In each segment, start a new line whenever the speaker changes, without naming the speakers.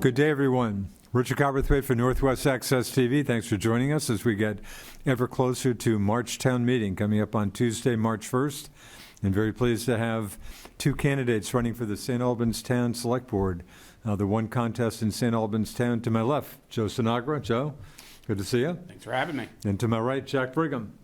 Good day, everyone. Richard Copperthwaite for Northwest Access TV. Thanks for joining us as we get ever closer to March Town Meeting coming up on Tuesday, March 1st. And very pleased to have two candidates running for the St Albans Town Selectboard. The one contest in St Albans Town. To my left, Joe Sinagra. Joe, good to see you.
Thanks for having me.
And to my right, Jack Brigham.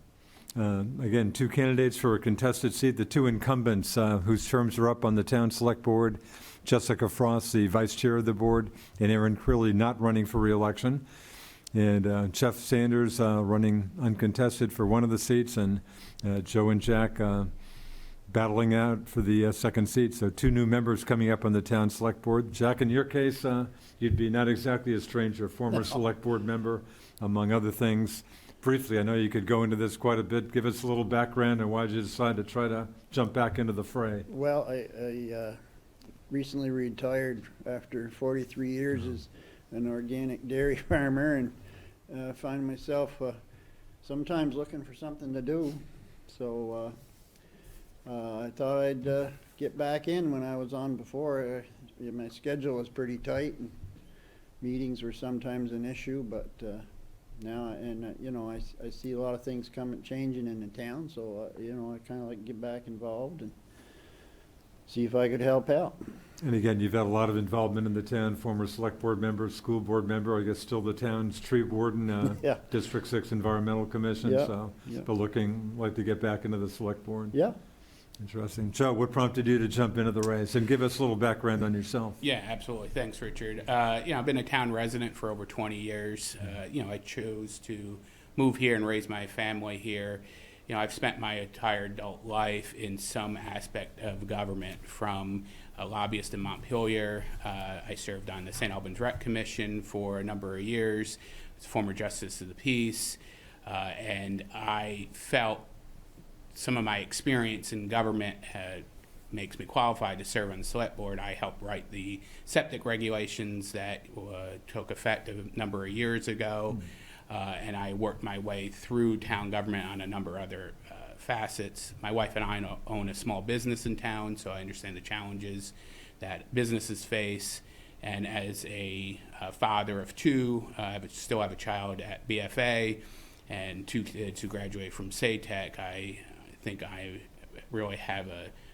Again, two candidates for a contested seat. The two incumbents whose terms are up on the Town Select Board, Jessica Frost, the vice chair of the board, and Aaron Crilly not running for re-election. And Jeff Sanders running uncontested for one of the seats, and Joe and Jack battling out for the second seat. So two new members coming up on the Town Select Board. Jack, in your case, you'd be not exactly a stranger, former Select Board member, among other things. Briefly, I know you could go into this quite a bit. Give us a little background on why did you decide to try to jump back into the fray?
Well, I recently retired after 43 years as an organic dairy farmer, and find myself sometimes looking for something to do. So I thought I'd get back in when I was on before. My schedule was pretty tight, and meetings were sometimes an issue, but now, and you know, I see a lot of things changing in the town, so you know, I kind of like to get back involved and see if I could help out.
And again, you've had a lot of involvement in the town, former select board member, school board member, I guess still the town's tree warden,
Yeah.
District 6 Environmental Commission,
Yeah.
so
Yeah.
but looking like to get back into the select board.
Yeah.
Interesting. Joe, what prompted you to jump into the race? And give us a little background on yourself.
Yeah, absolutely. Thanks, Richard. I've been a town resident for over 20 years. I chose to move here and raise my family here. I've spent my entire adult life in some aspect of government, from a lobbyist in Montpelier. I served on the St Albans Rec Commission for a number of years, as former Justice of the Peace, and I felt some of my experience in government makes me qualified to serve on the select board. I helped write the septic regulations that took effect a number of years ago, and I worked my way through town government on a number of other facets. My wife and I own a small business in town, so I understand the challenges that businesses face. And as a father of two, I still have a child at BFA and two kids who graduate from SATEC. I think I really have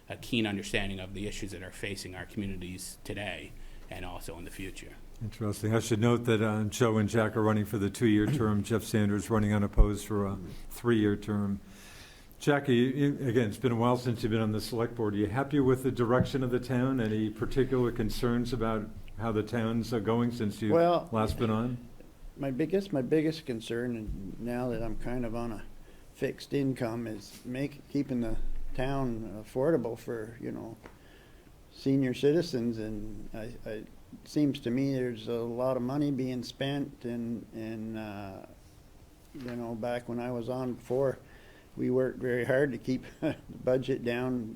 a keen understanding of the issues that are facing our communities today and also in the future.
Interesting. I should note that Joe and Jack are running for the 2-year term. Jeff Sanders running unopposed for a 3-year term. Jackie, again, it's been a while since you've been on the select board. Are you happy with the direction of the town? Any particular concerns about how the town's going since you've last been on?
My biggest concern, and now that I'm kind of on a fixed income, is keeping the town affordable for senior citizens. And it seems to me there's a lot of money being spent, and back when I was on before, we worked very hard to keep the budget down,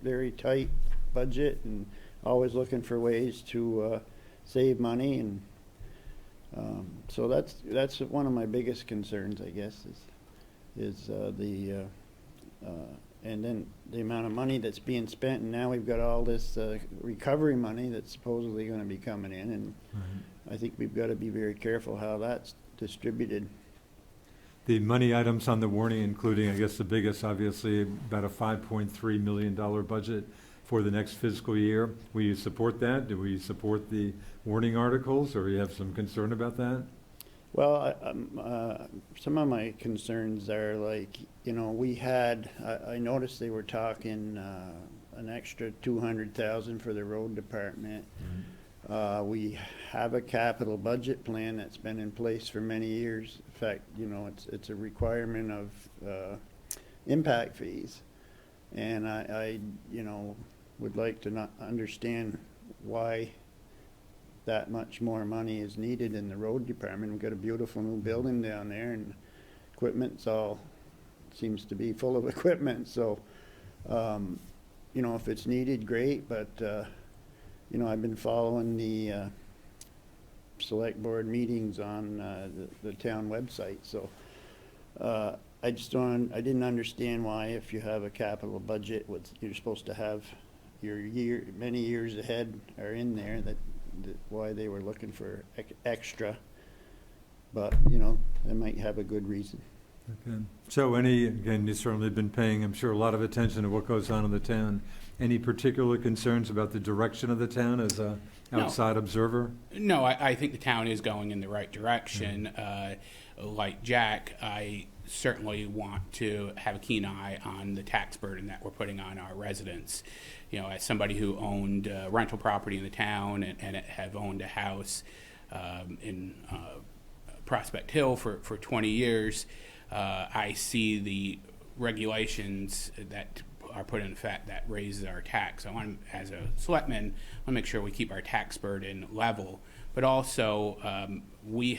very tight budget, and always looking for ways to save money. And so that's one of my biggest concerns, I guess, is and then the amount of money that's being spent, and now we've got all this recovery money that's supposedly going to be coming in, and I think we've got to be very careful how that's distributed.
The money items on the warning, including, I guess, the biggest, obviously, about a $5.3 million budget for the next fiscal year. Will you support that? Do we support the warning articles, or you have some concern about that?
Well, some of my concerns are I noticed they were talking an extra $200,000 for the road department. We have a capital budget plan that's been in place for many years. In fact, it's a requirement of impact fees, and I would like to not understand why that much more money is needed in the road department. We've got a beautiful new building down there, and equipment's all seems to be full of equipment. So, if it's needed, great. But I've been following the select board meetings on the town website. So, I didn't understand why, if you have a capital budget, you're supposed to have your many years ahead are in there, that why they were looking for extra. But, you know, they might have a good reason.
Okay. So again, you've certainly been paying, I'm sure, a lot of attention to what goes on in the town. Any particular concerns about the direction of the town as a outside observer?
No, I think the town is going in the right direction. Like Jack, I certainly want to have a keen eye on the tax burden that we're putting on our residents. You know, as somebody who owned rental property in the town and have owned a house in Prospect Hill for 20 years, I see the regulations that are put in effect that raises our tax. I want, as a selectman, I want to make sure we keep our tax burden level, but also we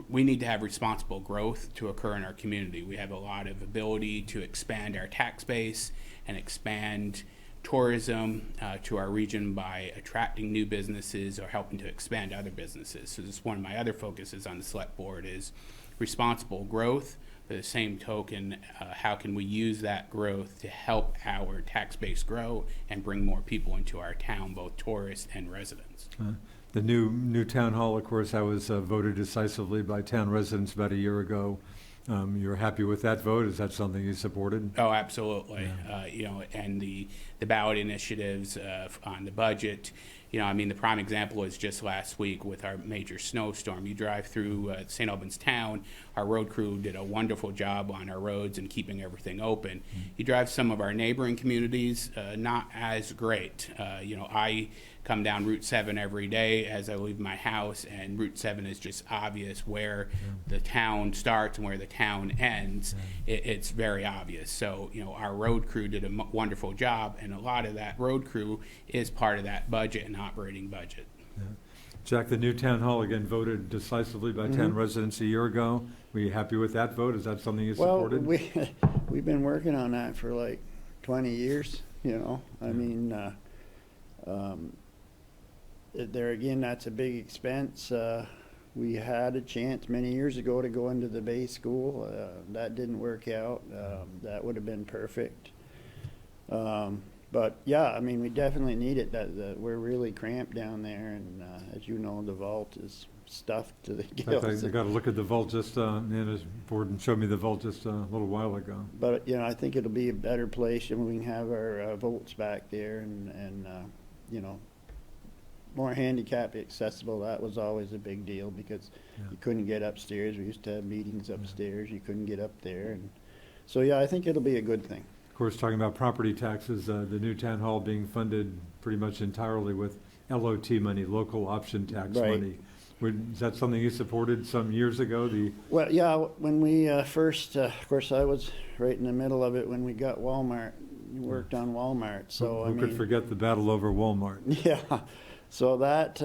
need to have responsible growth to occur in our community. We have a lot of ability to expand our tax base and expand tourism to our region by attracting new businesses or helping to expand other businesses. So this is one of my other focuses on the select board is responsible growth. By the same token, how can we use that growth to help our tax base grow and bring more people into our town, both tourists and residents?
The new town hall, of course, that was voted decisively by town residents about a year ago. You're happy with that vote? Is that something you supported?
Oh, absolutely.
Yeah.
You know, and the ballot initiatives on the budget. You know, I mean, the prime example is just last week with our major snowstorm. You drive through St Albans Town, our road crew did a wonderful job on our roads and keeping everything open. You drive some of our neighboring communities, not as great. You know, I come down Route 7 every day as I leave my house, and Route 7 is just obvious where the town starts and where the town ends. It's very obvious. So, you know, our road crew did a wonderful job, and a lot of that road crew is part of that budget and operating budget.
Yeah. Jack, the new town hall, again, voted decisively by town residents a year ago. Were you happy with that vote? Is that something you supported?
Well, we've been working on that for like 20 years, you know. I mean, there again, that's a big expense. We had a chance many years ago to go into the Bay School. That didn't work out. That would have been perfect. But yeah, I mean, we definitely need it. We're really cramped down there, and as you know, the vault is stuffed to the gills.
I got to look at the vault just, Nana's board showed me the vault just a little while ago.
But, you know, I think it'll be a better place, and we can have our votes back there and you know, more handicap accessible. That was always a big deal because you couldn't get upstairs. We used to have meetings upstairs. You couldn't get up there. And so, yeah, I think it'll be a good thing.
Of course, talking about property taxes, the new town hall being funded pretty much entirely with LOT money, local option tax money. Is that something you supported some years ago?
Well, yeah, when we first, of course, I was right in the middle of it when we got Walmart, worked on Walmart. So
who could forget the battle over Walmart?
Yeah. So that,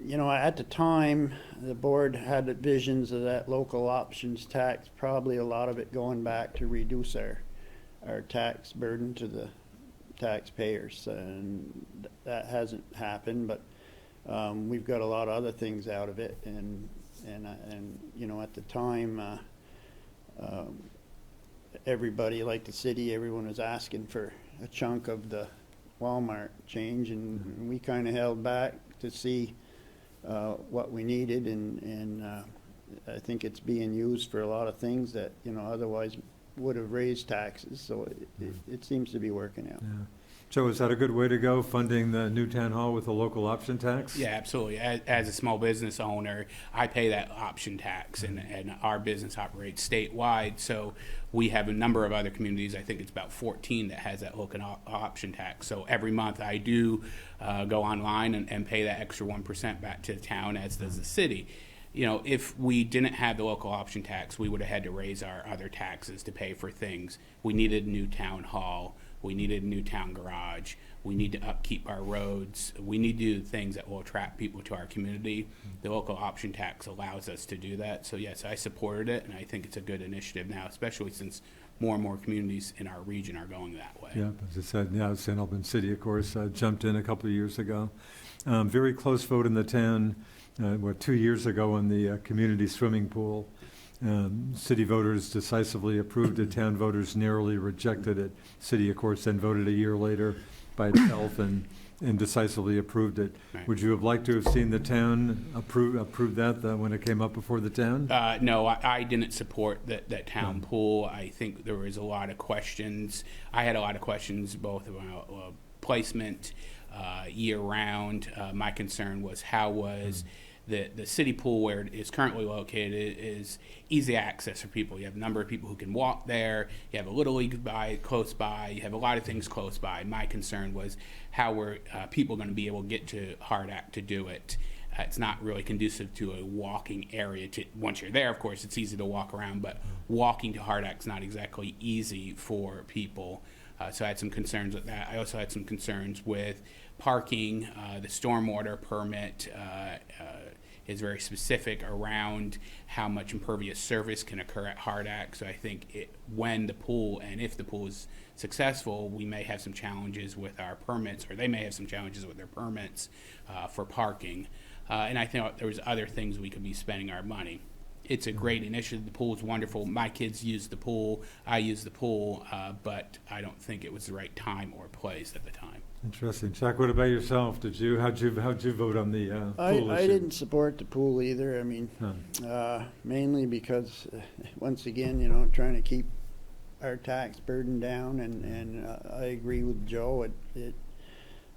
you know, at the time, the board had visions of that local options tax, probably a lot of it going back to reduce our tax burden to the taxpayers. And that hasn't happened, but we've got a lot of other things out of it. And you know, at the time, everybody, like the city, everyone was asking for a chunk of the Walmart change, and we kind of held back to see what we needed, and I think it's being used for a lot of things that, you know, otherwise would have raised taxes, so it seems to be working out.
Yeah. Joe, is that a good way to go, funding the new town hall with a local option tax?
Yeah, absolutely. As a small business owner, I pay that option tax, and our business operates statewide, so we have a number of other communities. I think it's about 14 that has that local option tax. So every month I do go online and pay that extra 1% back to the town, as does the city. You know, if we didn't have the local option tax, we would have had to raise our other taxes to pay for things. We needed a new town hall. We needed a new town garage. We need to upkeep our roads. We need to do things that will attract people to our community. The local option tax allows us to do that. So yes, I supported it, and I think it's a good initiative now, especially since more and more communities in our region are going that way.
Yeah, as I said, yeah, St. Albans City, of course, jumped in a couple of years ago. Very close vote in the town, 2 years ago on the community swimming pool. City voters decisively approved it. Town voters narrowly rejected it. City, of course, then voted a year later by itself, and and decisively approved it.
Right.
Would you have liked to have seen the town approve that when it came up before the town?
No, I didn't support that town pool. I think there was a lot of questions. I had a lot of questions both about placement year-round. My concern was how was the city pool where it is currently located is easy access for people. You have a number of people who can walk there. You have a Little League close by. You have a lot of things close by. My concern was how were people going to be able to get to Hardack to do it. It's not really conducive to a walking area. Once you're there, of course, it's easy to walk around, but walking to Hardack is not exactly easy for people. So I had some concerns with that. I also had some concerns with parking. The stormwater permit is very specific around how much impervious surface can occur at Hardack. So I think when the pool, and if the pool is successful, we may have some challenges with our permits, or they may have some challenges with their permits for parking. And I think there was other things we could be spending our money. It's a great initiative. The pool is wonderful. My kids use the pool. I use the pool, but I don't think it was the right time or place at the time.
Interesting. Chuck, what about yourself? How'd you vote on the pool
I
issue?
didn't support the pool either. I mean, mainly because, once again, trying to keep our tax burden down, and I agree with Joe. It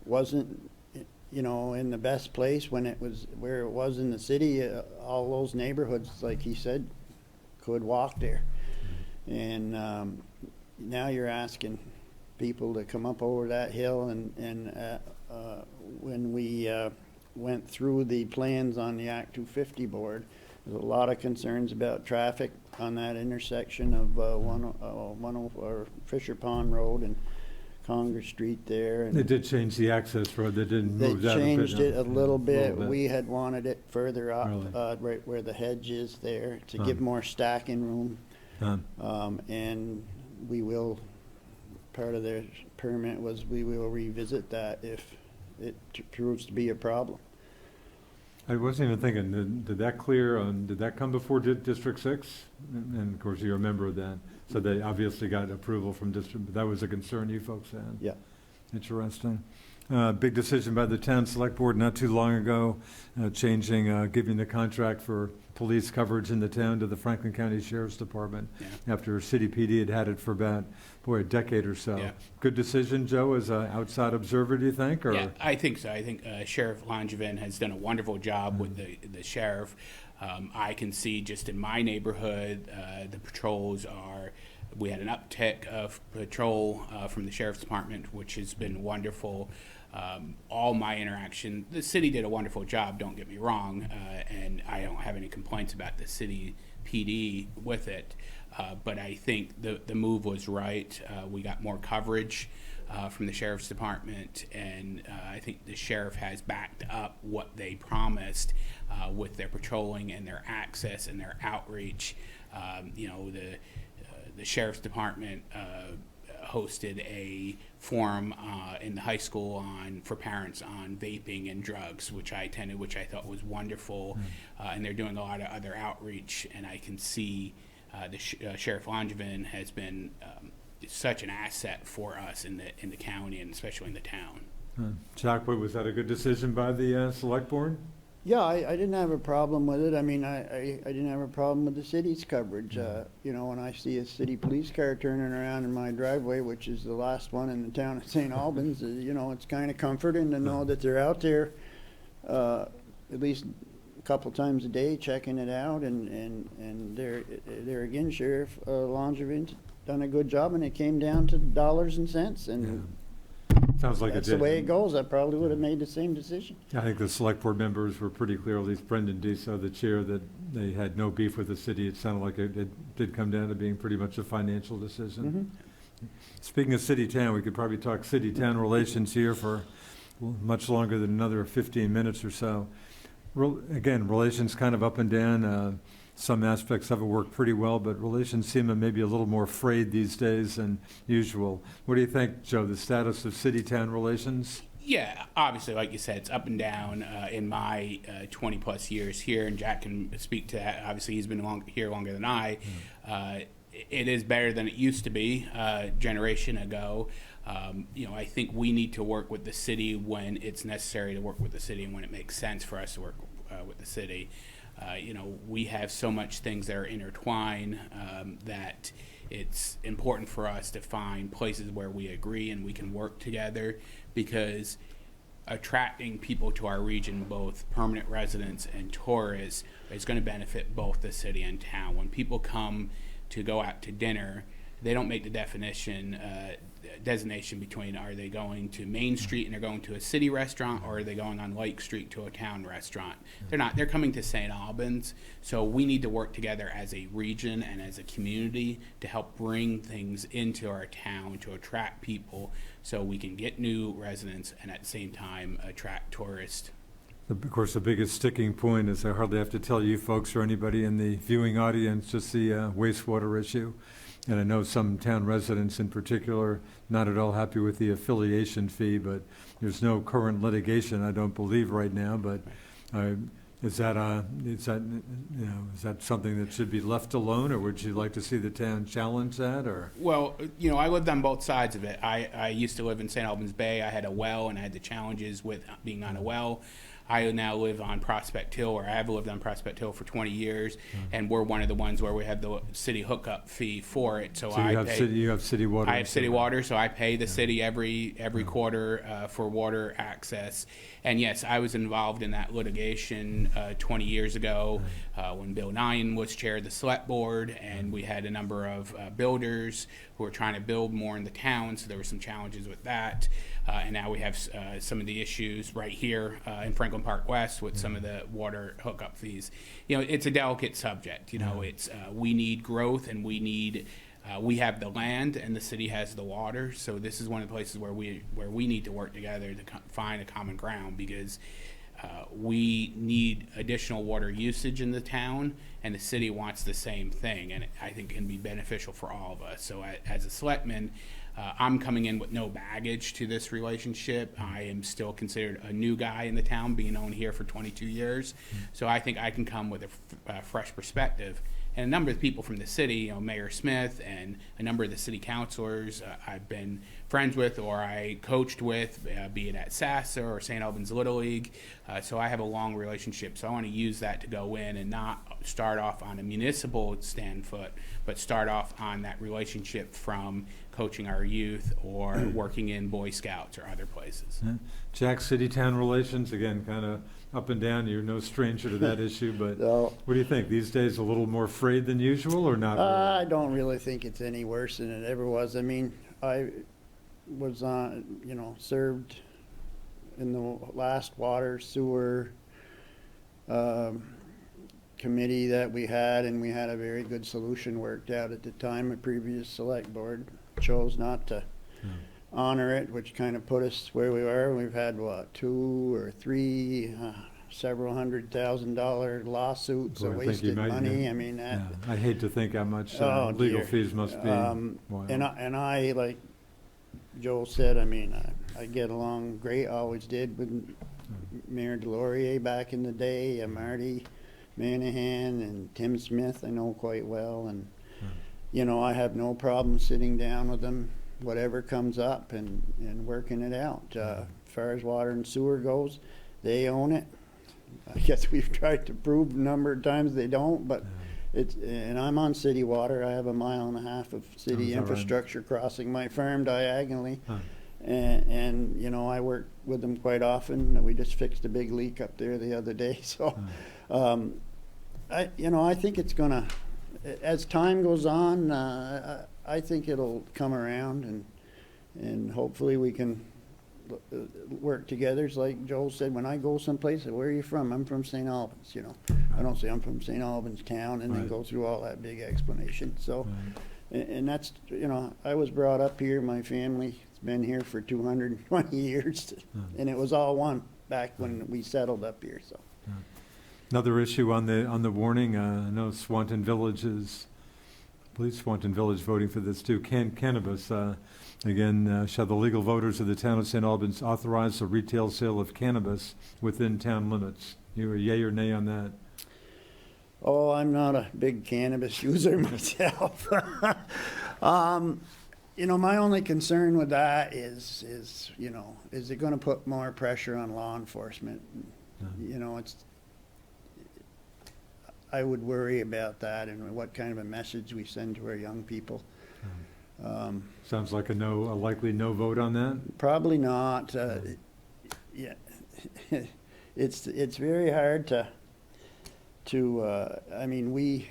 wasn't, in the best place when it was where it was in the city. All those neighborhoods, like he said, could walk there, and now you're asking people to come up over that hill, and when we went through the plans on the Act 250 board, there's a lot of concerns about traffic on that intersection of or Fisher Pond Road and Congress Street there. And
they did change the access road. They didn't move that.
They changed it a little bit.
bit.
We had wanted it further up,
Really?
right where the hedge is there, to give more stacking room. And we will, part of their permit was we will revisit that if it proves to be a problem.
I wasn't even thinking, did that come before District 6? And of course, you're a member of that. So they obviously got approval from District, but that was a concern you folks had.
Yeah.
Interesting. Big decision by the town select board not too long ago, giving the contract for police coverage in the town to the Franklin County Sheriff's Department after City PD had had it for about, a decade or so.
Yeah.
Good decision, Joe, as an outside observer, do you think? Or?
Yeah, I think so. I think Sheriff Langevin has done a wonderful job with the sheriff. I can see just in my neighborhood, the patrols we had an uptick of patrol from the Sheriff's Department, which has been wonderful. All my interaction, the city did a wonderful job, don't get me wrong, and I don't have any complaints about the city PD with it, but I think the move was right. We got more coverage from the Sheriff's Department, and I think the sheriff has backed up what they promised with their patrolling and their access and their outreach. The Sheriff's Department hosted a forum in the high school for parents on vaping and drugs, which I attended, which I thought was wonderful. And they're doing a lot of other outreach, and I can see Sheriff Langevin has been such an asset for us in the county and especially in the town.
Chuck, was that a good decision by the select board?
Yeah, I didn't have a problem with it. I mean, I didn't have a problem with the city's coverage. When I see a city police car turning around in my driveway, which is the last one in the town of St Albans, it's kind of comforting to know that they're out there at least a couple times a day checking it out. And there again, Sheriff Langevin's done a good job, and it came down to dollars and cents. And
sounds like
that's
it did.
the way it goes. I probably would have made the same decision.
I think the select board members were pretty clear, at least Brendan Deso, the chair, that they had no beef with the city. It sounded like it did come down to being pretty much a financial decision. Speaking of city-town, we could probably talk city-town relations here for much longer than another 15 minutes or so. Again, relations kind of up and down. Some aspects of it work pretty well, but relations seem maybe a little more frayed these days than usual. What do you think, Joe, the status of city-town relations?
Yeah, obviously, like you said, it's up and down in my 20-plus years here, and Jack can speak to that. Obviously, he's been here longer than I. It is better than it used to be a generation ago. I think we need to work with the city when it's necessary to work with the city and when it makes sense for us to work with the city. We have so much things that are intertwined that it's important for us to find places where we agree and we can work together, because attracting people to our region, both permanent residents and tourists, is going to benefit both the city and town. When people come to go out to dinner, they don't make the designation between, are they going to Main Street and they're going to a city restaurant, or are they going on Lake Street to a town restaurant? They're not. They're coming to St. Albans. So we need to work together as a region and as a community to help bring things into our town to attract people, so we can get new residents and at the same time attract tourists.
Of course, the biggest sticking point is, I hardly have to tell you folks or anybody in the viewing audience, just the wastewater issue. And I know some town residents in particular not at all happy with the affiliation fee, but there's no current litigation, I don't believe, right now. But is that something that should be left alone, or would you like to see the town challenge that? Or
Well, I lived on both sides of it. I used to live in St. Albans Bay. I had a well, and I had the challenges with being on a well. I now live on Prospect Hill, or I have lived on Prospect Hill for 20 years, and we're one of the ones where we have the city hookup fee for it. So
you have city water.
I have city water, so I pay the city every quarter for water access. And yes, I was involved in that litigation 20 years ago when Bill Nyan was chair of the select board, and we had a number of builders who were trying to build more in the town, so there were some challenges with that. And now we have some of the issues right here in Franklin Park West with some of the water hookup fees. It's a delicate subject. It's we need growth, and we have the land, and the city has the water. So this is one of the places where we need to work together to find a common ground, because we need additional water usage in the town, and the city wants the same thing, and I think it can be beneficial for all of us. So as a selectman, I'm coming in with no baggage to this relationship. I am still considered a new guy in the town, being owned here for 22 years. So I think I can come with a fresh perspective. And a number of people from the city, Mayor Smith and a number of the city councilors I've been friends with or I coached with, be it at SASA or St. Albans Little League. So I have a long relationship. So I want to use that to go in and not start off on a municipal standfoot, but start off on that relationship from coaching our youth or working in Boy Scouts or other places.
Jack, city-town relations, again, kind of up and down. You're no stranger to that issue, but
No.
What do you think? These days a little more frayed than usual, or not really?
I don't really think it's any worse than it ever was. I mean, I was on, served in the last water sewer committee that we had, and we had a very good solution worked out at the time. A previous select board chose not to honor it, which kind of put us where we were. We've had, 2 or 3 several $100,000 lawsuits
Boy,
of
I think
wasted money.
yeah.
I mean, that.
Yeah. I hate to think how much
Oh,
legal
dear.
fees must be. Wild.
And I, like Joel said, I mean, I get along great, always did with Mayor Delorier back in the day, Marty Manahan and Tim Smith I know quite well, and I have no problem sitting down with them, whatever comes up, and working it out. As far as water and sewer goes, they own it. I guess we've tried to prove a number of times they don't, but and I'm on city water. I have 1.5 miles of city infrastructure crossing my farm diagonally. And I work with them quite often. We just fixed a big leak up there the other day. So, I think it's gonna, as time goes on, I think it'll come around, and hopefully we can work together. It's like Joel said, when I go someplace, where are you from? I'm from St. Albans, I don't say I'm from St. Albans Town and then go through all that big explanation. So, and that's, I was brought up here. My family's been here for 220 years, and it was all one back when we settled up here. So,
another issue on the warning. I know Swanton Village voting for this too. Cannabis. Again, shall the legal voters of the town of St. Albans authorize the retail sale of cannabis within town limits? You a yay or nay on that?
Oh, I'm not a big cannabis user myself. You know, my only concern with that is, you know, is it gonna put more pressure on law enforcement? You know, I would worry about that and what kind of a message we send to our young people.
Sounds like a likely no vote on that?
Probably not. Yeah, it's very hard I mean, we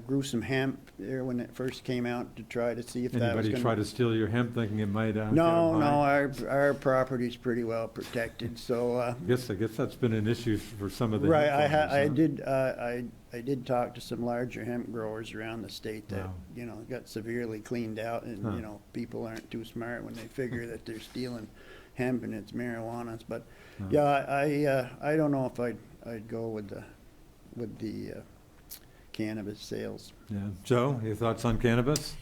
grew some hemp there when it first came out to try to see if that was
Anybody
gonna.
try to steal your hemp thinking it might?
No, our property's pretty well protected, so.
I guess that's been an issue for some of the.
Right,
hemp farmers, huh?
I did talk to some larger hemp growers around the state that,
Wow.
you know, got severely cleaned out, and,
Huh.
you know, people aren't too smart when they figure that they're stealing hemp and it's marijuana, but,
Huh.
yeah, I don't know if I'd go with the cannabis sales.
Yeah. Joe, your thoughts on cannabis?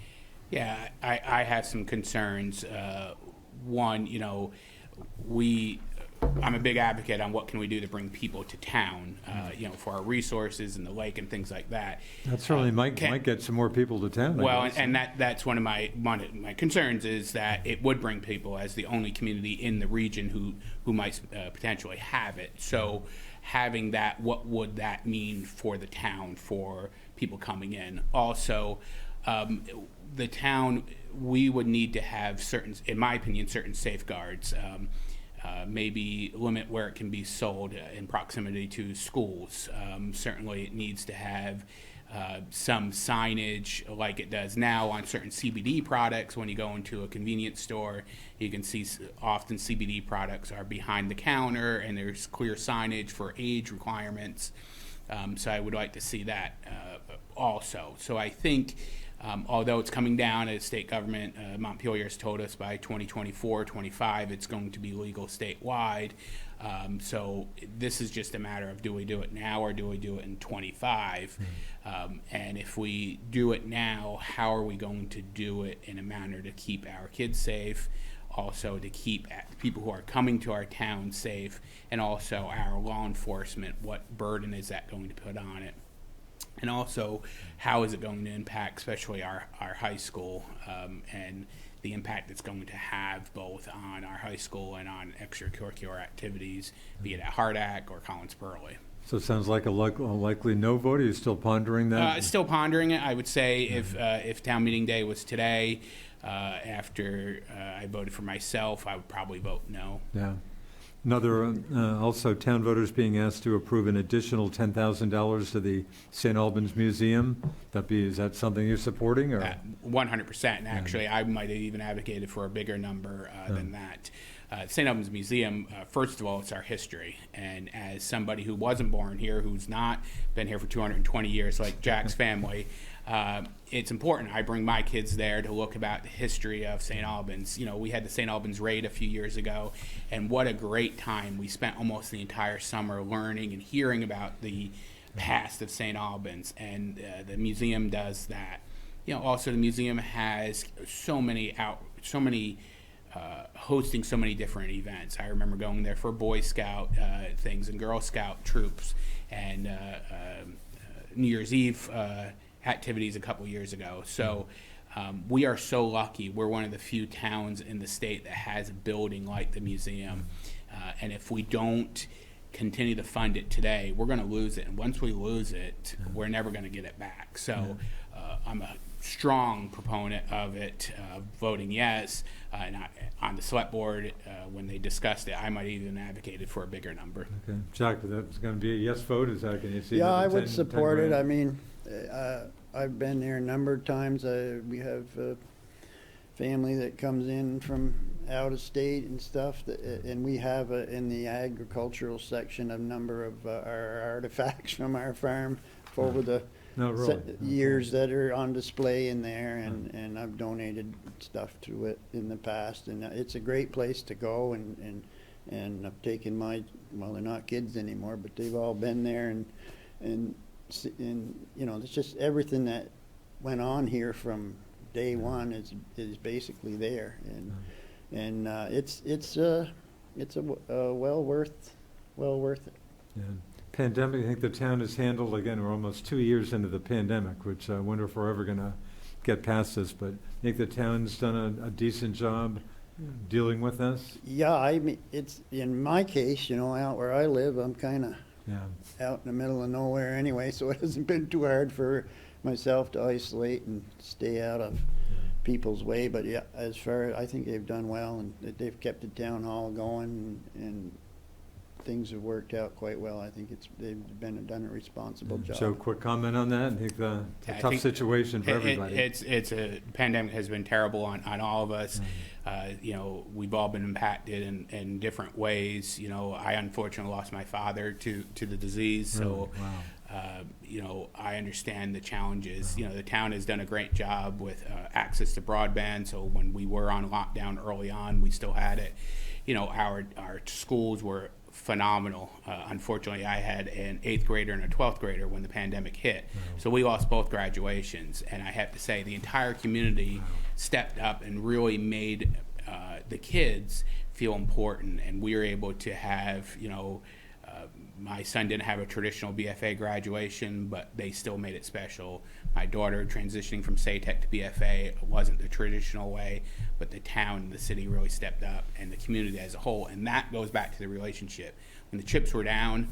Yeah, I have some concerns. One, you know, I'm a big advocate on what can we do to bring people to town, you know, for our resources and the lake and things like that.
That certainly might get some more people to town. I
Well,
guess.
and that's one of my concerns is that it would bring people as the only community in the region who might potentially have it. So having that, what would that mean for the town, for people coming in? Also, the town, we would need to have certain, in my opinion, certain safeguards. Maybe limit where it can be sold in proximity to schools. Certainly it needs to have some signage like it does now on certain CBD products. When you go into a convenience store, you can see often CBD products are behind the counter and there's clear signage for age requirements. So I would like to see that also. So I think although it's coming down as state government, Montpelier has told us by 2024, 25, it's going to be legal statewide. So this is just a matter of, do we do it now or do we do it in 25? And if we do it now, how are we going to do it in a manner to keep our kids safe, also to keep people who are coming to our town safe, and also our law enforcement, what burden is that going to put on it? And also, how is it going to impact, especially our high school, and the impact it's going to have both on our high school and on extracurricular activities, be it at Hardack or Collins Pearly.
So it sounds like a likely no vote. Are you still pondering that?
Still pondering it. I would say if town meeting day was today, after I voted for myself, I would probably vote no.
Yeah. Another, also town voters being asked to approve an additional $10,000 to the St. Albans Museum. Is that something you're supporting, or?
100%. And actually, I might have even advocated for a bigger number than that. St. Albans Museum, first of all, it's our history. And as somebody who wasn't born here, who's not been here for 220 years, like Jack's family, it's important. I bring my kids there to look about the history of St. Albans. You know, we had the St. Albans raid a few years ago, and what a great time. We spent almost the entire summer learning and hearing about the past of St. Albans, and the museum does that. You know, also the museum has hosting so many different events. I remember going there for Boy Scout things and Girl Scout troops, and New Year's Eve activities a couple years ago. So we are so lucky. We're one of the few towns in the state that has a building like the museum. And if we don't continue to fund it today, we're going to lose it. And once we lose it, we're never going to get it back. So I'm a strong proponent of it, voting yes. And on the select board, when they discussed it, I might even advocated for a bigger number.
Okay. Jack, that's going to be a yes vote? Is that, can you see?
Yeah,
another
I would
10
support it.
grand?
I mean, I've been there a number of times. We have family that comes in from out of state and stuff, and we have in the agricultural section a number of our artifacts from our farm over the
No, really?
years that are on display in there, and I've donated stuff to it in the past, and it's a great place to go, and I've taken well, they're not kids anymore, but they've all been there, and you know, it's just everything that went on here from day one is basically there, and it's well worth it.
Yeah. Pandemic, I think the town has handled, again, we're almost 2 years into the pandemic, which I wonder if we're ever going to get past this, but I think the town's done a decent job dealing with this.
Yeah, I mean, it's, in my case, you know, out where I live, I'm kind of
Yeah.
out in the middle of nowhere anyway, so it hasn't been too hard for myself to isolate and stay out of people's way. But yeah, as far as, I think they've done well, and they've kept the town hall going, and things have worked out quite well. I think they've done a responsible job.
So quick comment on that. I think it's
Yeah,
a
I
tough
think
situation for everybody.
It's a pandemic has been terrible on all of us. You know, we've all been impacted in different ways. You know, I unfortunately lost my father to the disease, so
Really? Wow.
you know, I understand the challenges. You know, the town has done a great job with access to broadband. So when we were on lockdown early on, we still had it. You know, our schools were phenomenal. Unfortunately, I had an 8th grader and a 12th grader when the pandemic hit. So we lost both graduations. And I have to say, the entire community stepped up and really made the kids feel important. And we were able to have, you know, my son didn't have a traditional BFA graduation, but they still made it special. My daughter transitioning from SATEC to BFA wasn't the traditional way, but the town and the city really stepped up, and the community as a whole. And that goes back to the relationship. When the chips were down,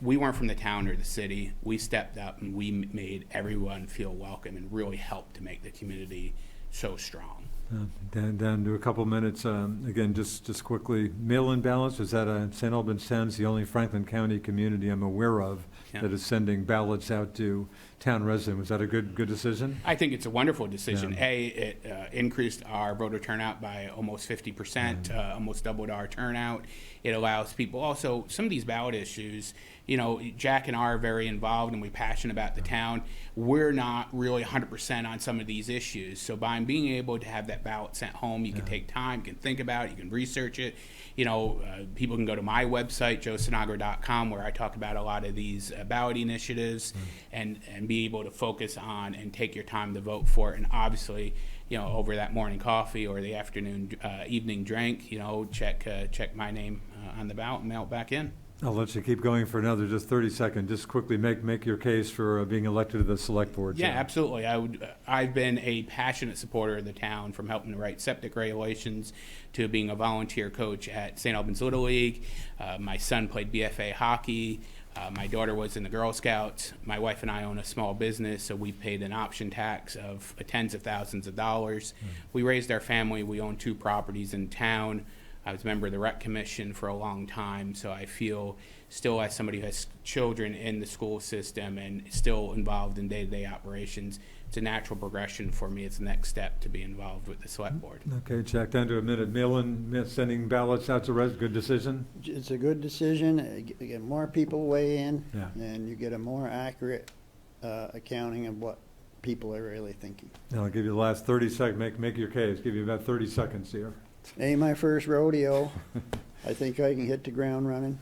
we weren't from the town or the city. We stepped up and we made everyone feel welcome and really helped to make the community so strong.
Down to a couple minutes. Again, just quickly, mail-in ballots, is that St. Albans Town's the only Franklin County community I'm aware of that is sending ballots out to town residents. Was that a good decision?
I think it's a wonderful decision.
Yeah.
It increased our voter turnout by almost 50%, almost doubled our turnout. It allows people also, some of these ballot issues, you know, Jack and I are very involved and we're passionate about the town. We're not really 100% on some of these issues. So by being able to have that ballot sent home, you can take time, you can think about it, you can research it. You know, people can go to my website, joesinagra.com, where I talk about a lot of these ballot initiatives and be able to focus on and take your time to vote for it. And obviously, you know, over that morning coffee or the afternoon, evening drink, you know, check my name on the ballot and mail it back in.
I'll let you keep going for another just 30 seconds. Just quickly make your case for being elected to the select board.
Yeah, absolutely. I've been a passionate supporter of the town, from helping to write septic regulations to being a volunteer coach at St. Albans Little League. My son played BFA hockey. My daughter was in the Girl Scouts. My wife and I own a small business, so we paid an option tax of tens of thousands of dollars. We raised our family. We own 2 properties in town. I was a member of the rec commission for a long time, so I feel still, as somebody who has children in the school system and still involved in day-to-day operations, it's a natural progression for me. It's the next step to be involved with the select board.
Okay, Jack, down to a minute. Mail-in, sending ballots out to good decision?
It's a good decision. You get more people weigh in,
Yeah.
and you get a more accurate accounting of what people are really thinking.
I'll give you the last 30 seconds. Make your case. Give you about 30 seconds here.
Ain't my first rodeo. I think I can hit the ground running.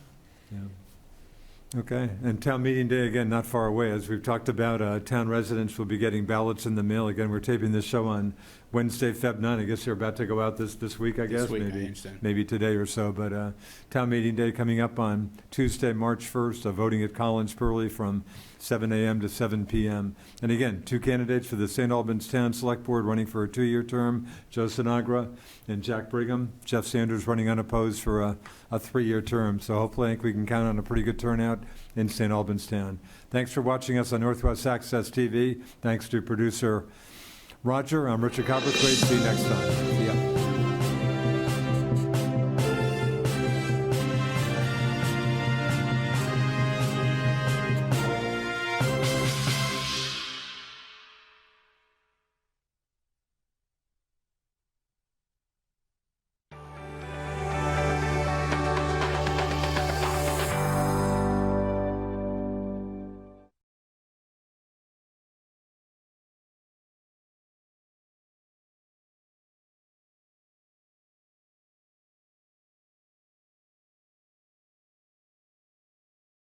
Yeah. Okay, and town meeting day, again, not far away. As we've talked about, town residents will be getting ballots in the mail. Again, we're taping this show on Wednesday, Feb. 9. I guess you're about to go out this week, I guess?
This week, I understand.
Maybe today or so. But town meeting day coming up on Tuesday, March 1st, voting at Collins Purley from 7 a.m. to 7 p.m. And again, 2 candidates for the St. Albans Town Selectboard running for a 2-year term, Joe Sinagra and Jack Brigham. Jeff Sanders running unopposed for a 3-year term. So hopefully I think we can count on a pretty good turnout in St. Albans Town. Thanks for watching us on Northwest Access TV. Thanks to producer Roger. I'm Richard Copperthwaite. See you next time.